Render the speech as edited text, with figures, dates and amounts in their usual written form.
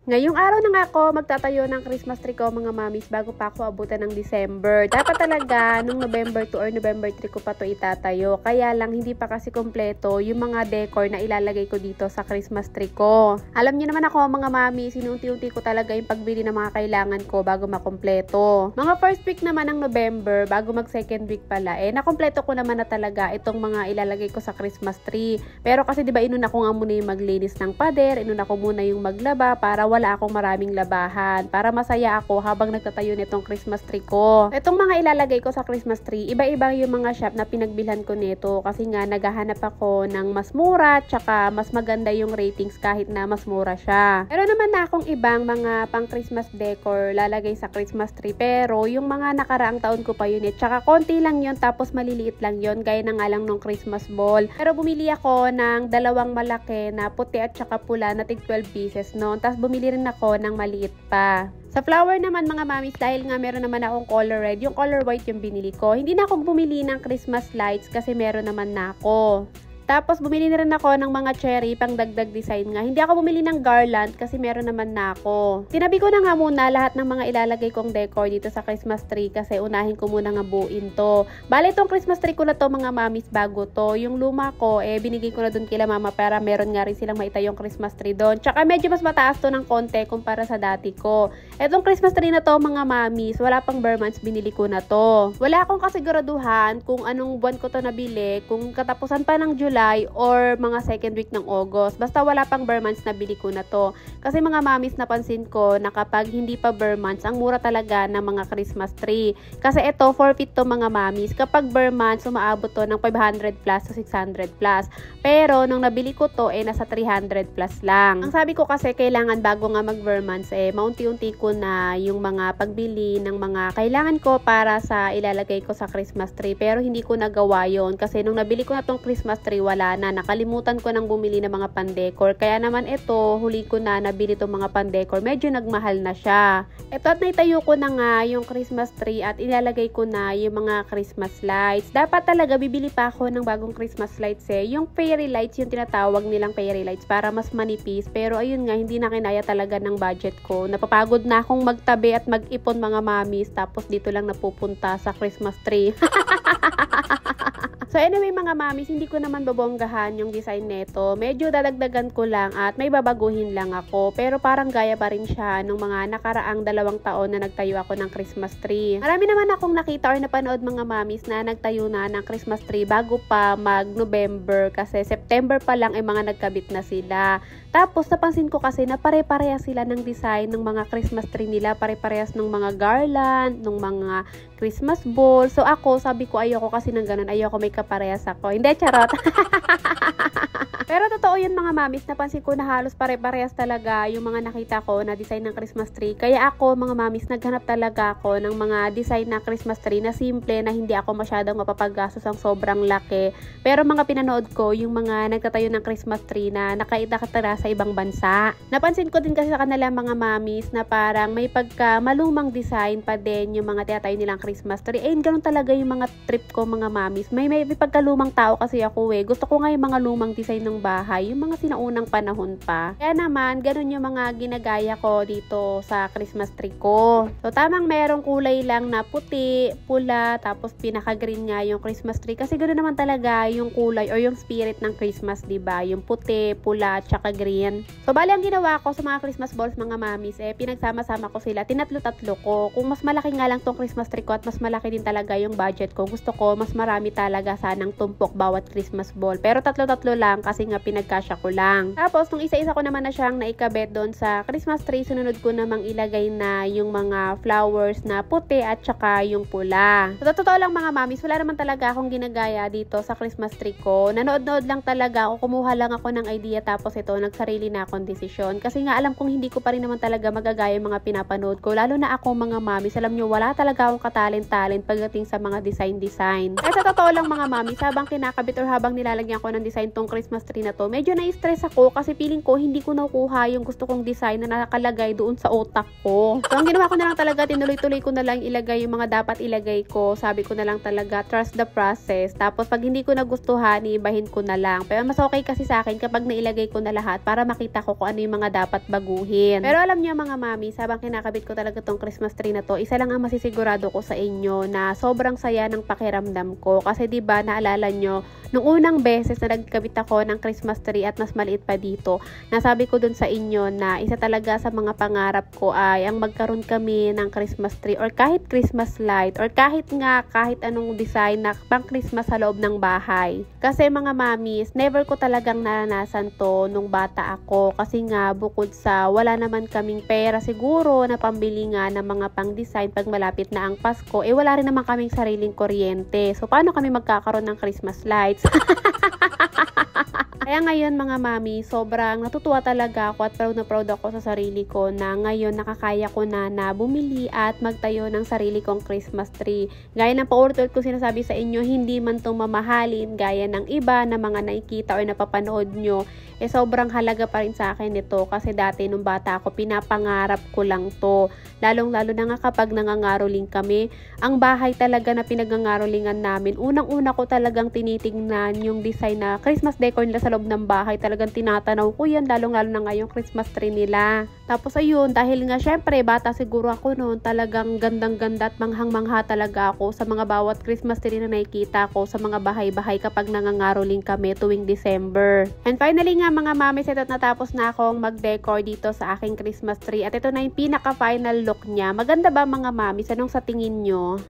Ngayong araw na nga ako magtatayo ng Christmas tree ko mga mamis bago pa ako abutan ng December. Dapat talaga nung November 2 or November 3 ko pa to itatayo. Kaya lang hindi pa kasi kompleto yung mga decor na ilalagay ko dito sa Christmas tree ko. Alam niyo naman ako mga mamis, sinunti-unti ko talaga yung pagbili ng mga kailangan ko bago makompleto. Mga first week naman ng November, bago mag second week pala, nakompleto ko naman na talaga itong mga ilalagay ko sa Christmas tree. Pero kasi diba inuna ko nga muna yung maglinis ng pader, inuna ko muna yung maglaba para wala akong maraming labahan. Para masaya ako habang nagtatayo nitong Christmas tree ko. Itong mga ilalagay ko sa Christmas tree, iba-iba yung mga shop na pinagbilhan ko nito. Kasi nga naghahanap ako ng mas mura, tsaka mas maganda yung ratings kahit na mas mura siya. Pero naman na akong ibang mga pang Christmas decor lalagay sa Christmas tree. Pero yung mga nakaraang taon ko pa yun tsaka konti lang yun tapos maliliit lang yun. Gaya na nga lang nung Christmas ball. Pero bumili ako ng dalawang malaki na puti at tsaka pula na tig 12 pieces noon. Tapos bumili rin ako ng maliit pa. Sa flower naman mga mamis, dahil nga meron naman akong color red, yung color white yung binili ko. Hindi na ako bumili ng Christmas lights kasi meron naman na ako. Tapos bumili na rin ako ng mga cherry pang dagdag design nga. Hindi ako bumili ng garland kasi meron naman na ako. Tinabi ko na nga muna lahat ng mga ilalagay kong decor dito sa Christmas tree kasi unahin ko muna nga buuin to. Bale itong Christmas tree ko na to mga mamis bago to. Yung luma ko binigay ko na dun kila mama para meron nga rin silang maitayong Christmas tree doon. Tsaka medyo mas mataas to ng konti kumpara sa dati ko. Etong Christmas tree na to mga mamis, wala pang bare months binili ko na to. Wala akong kasiguraduhan kung anong buwan ko to nabili, kung katapusan pa ng July or mga second week ng August. Basta wala pang bare months na bili ko na to. Kasi mga mamis napansin ko na kapag hindi pa bare months, ang mura talaga ng mga Christmas tree. Kasi ito, forfeit to mga mamis. Kapag bare months, umaabot to ng 500 plus to 600 plus. Pero nung nabili ko to, nasa 300 plus lang. Ang sabi ko kasi kailangan bago nga mag bare months, maunti-unti ko na yung mga pagbili ng mga kailangan ko para sa ilalagay ko sa Christmas tree. Pero hindi ko nagawa yon kasi nung nabili ko na tong Christmas tree, wala na. Nakalimutan ko nang bumili ng mga pandecor. Kaya naman ito, huli ko na nabili itong mga pandecor. Medyo nagmahal na siya. Ito at naitayo ko na nga yung Christmas tree at ilalagay ko na yung mga Christmas lights. Dapat talaga bibili pa ako ng bagong Christmas lights Yung fairy lights, yung tinatawag nilang fairy lights para mas manipis. Pero ayun nga, hindi na kinaya talaga ng budget ko. Napapagod na akong magtabi at mag-ipon mga mamis. Tapos dito lang napupunta sa Christmas tree. So anyway mga mamis, hindi ko naman babonggahan yung design neto. Medyo dadagdagan ko lang at may babaguhin lang ako. Pero parang gaya pa rin siya nung mga nakaraang 2 taon na nagtayo ako ng Christmas tree. Marami naman akong nakita or napanood mga mamis na nagtayo na ng Christmas tree bago pa mag-November. Kasi September pa lang mga nagkabit na sila. Tapos napansin ko kasi na pare-parehas sila ng design ng mga Christmas tree nila. Pare-parehas ng mga garland, ng mga Christmas ball. So ako, sabi ko ayoko kasi ng ganun. Ayoko may kaparehas ako. Hindi, charot. Pero totoo yun mga mamis, napansin ko na halos pare-parehas talaga yung mga nakita ko na design ng Christmas tree. Kaya ako mga mamis, naghanap talaga ako ng mga design na Christmas tree na simple, na hindi ako masyadong mapapagastos ang sobrang laki. Pero mga pinanood ko, yung mga nagtatayo ng Christmas tree na nakita-katara sa ibang bansa. Napansin ko din kasi sa kanila mga mamis na parang may pagka malumang design pa din yung mga tinatayo nilang Christmas tree. Ganun talaga yung mga trip ko mga mamis. May pagkalumang tao kasi ako Gusto ko nga yung mga lumang design ng bahay, yung mga sinaunang panahon pa. Kaya naman, ganun yung mga ginagaya ko dito sa Christmas tree ko. So, tamang merong kulay lang na puti, pula, tapos pinaka-green nga yung Christmas tree. Kasi ganoon naman talaga yung kulay or yung spirit ng Christmas, diba? Yung puti, pula, tsaka green. So, bali ang ginawa ko sa mga Christmas balls, mga mamis, pinagsama-sama ko sila. Tinatlo-tatlo ko. Kung mas malaki nga lang tong Christmas tree ko at mas malaki din talaga yung budget ko, gusto ko mas marami talaga sanang tumpok bawat Christmas ball. Pero tatlo-tatlo lang kasi nga pinagkasya ko lang. Tapos, nung isa-isa ko naman na siyang naikabit doon sa Christmas tree, sunod ko namang ilagay na yung mga flowers na puti at saka yung pula. So, totoo lang mga mamis, wala naman talaga akong ginagaya dito sa Christmas tree ko. Nanood-nood lang talaga ako, kumuha lang ako ng idea tapos ito, nagsarili na akong desisyon. Kasi nga alam kong hindi ko pa rin naman talaga magagaya yung mga pinapanood ko. Lalo na ako mga mamis, alam nyo, wala talaga akong katalent-talent pagdating sa mga design. Kaya sa totoo lang mga mamis, habang kinakabit or habang nilalagyan ko ng design tong Christmas tree tree na to, medyo na-stress ako kasi feeling ko hindi ko nakuha yung gusto kong design na nakalagay doon sa utak ko. So, ang ginawa ko na lang talaga, tinuloy-tuloy ko na lang ilagay yung mga dapat ilagay ko. Sabi ko na lang talaga, trust the process. Tapos, pag hindi ko nagustuhan, iibahin ko na lang. Pero mas okay kasi sa akin kapag nailagay ko na lahat para makita ko kung ano yung mga dapat baguhin. Pero alam niyo mga mami, habang kinakabit ko talaga tong Christmas tree na to, isa lang ang masisigurado ko sa inyo na sobrang saya ng pakiramdam ko. Kasi 'di ba naalala nyo, nung unang beses na nagkabit ako ng Christmas tree at mas maliit pa dito, nasabi ko dun sa inyo na isa talaga sa mga pangarap ko ay ang magkaroon kami ng Christmas tree or kahit Christmas light or kahit anong design na pang Christmas sa loob ng bahay. Kasi mga mamis, never ko talagang naranasan to nung bata ako kasi nga bukod sa wala naman kaming pera siguro na pambili nga ng mga pang design pag malapit na ang Pasko, wala rin naman kaming sariling kuryente. So paano kami magkakaroon ng Christmas lights? Kaya ngayon mga mami, sobrang natutuwa talaga ako at proud ako sa sarili ko na ngayon nakakaya ko na bumili at magtayo ng sarili kong Christmas tree. Gaya ng paulit-ulit ko sinasabi sa inyo, hindi man itong mamahalin gaya ng iba na mga nakikita or napapanood nyo. Sobrang halaga pa rin sa akin ito kasi dati nung bata ako, pinapangarap ko lang to. Lalong-lalo na nga kapag nangangaroling kami, ang bahay talaga na pinagngangarolingan namin, unang-una ko talagang tinitingnan yung design na Christmas decor nila sa loob ng bahay. Talagang tinatanaw ko yan, lalong-lalo na nga yung Christmas tree nila. Tapos ayun, dahil nga syempre bata siguro ako noon, talagang gandang-ganda at manghang-mangha talaga ako sa mga bawat Christmas tree na nakikita ko sa mga bahay-bahay kapag nangangaroling kami tuwing December. And finally nga mga mamis, ito natapos na akong mag-decor dito sa aking Christmas tree at ito na yung pinaka-final look niya. Maganda ba mga mamis? Anong sa tingin nyo?